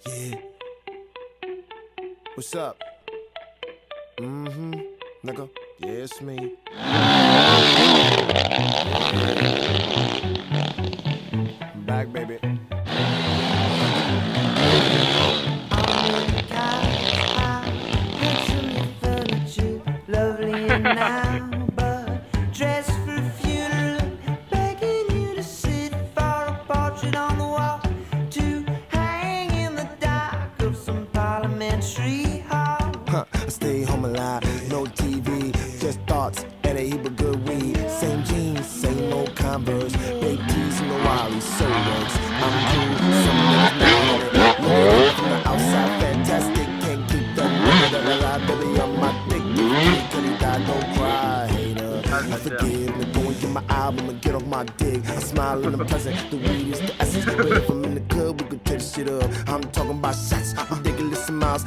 Yeah. What's up? Nigga. Yeah, it's me. I'm back, baby. Lovely and now, but dressed for a funeral, begging you to sit for a portrait on the wall, to hang in the dark of some parliamentary hall. I stay home alive, no TV, just thoughts and a heap of good weed. Same jeans, same old Converse, baked tees and the Wally, so works. I'm cool, some niggas mad. Look at it from the outside, fantastic. Can't keep that nigga alive, baby, on my dick. Till he die, don't cry, hater. I forgive me, go and get my album and get off my dick. I smile and I'm present, the weed is the essence. But if I'm in the club, we could tear this shit up. I'm talking about shots, ridiculous amounts.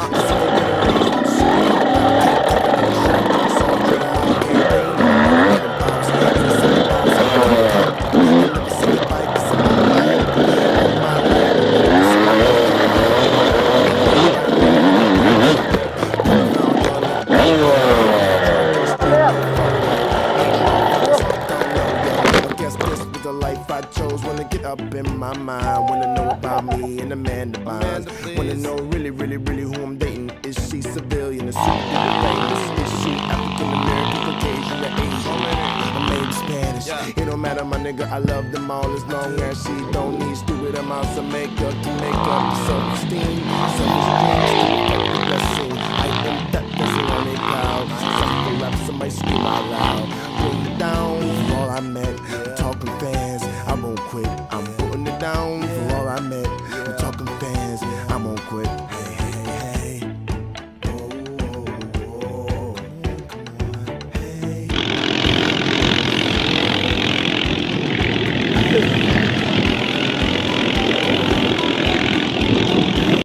Up in my mind, wanna know about me and Amanda Bynes. Wanna know really who I'm dating. Is she civilian or super famous? Is she African American, Caucasian, or Asian? Or maybe Spanish? It don't matter, my nigga. I love them all as long as she don't need stupid amounts of makeup to make up self-esteem. Self-esteem, blessing. I am that blessing on a cloud. Something rap, somebody scream out loud. Bring it down, all I meant.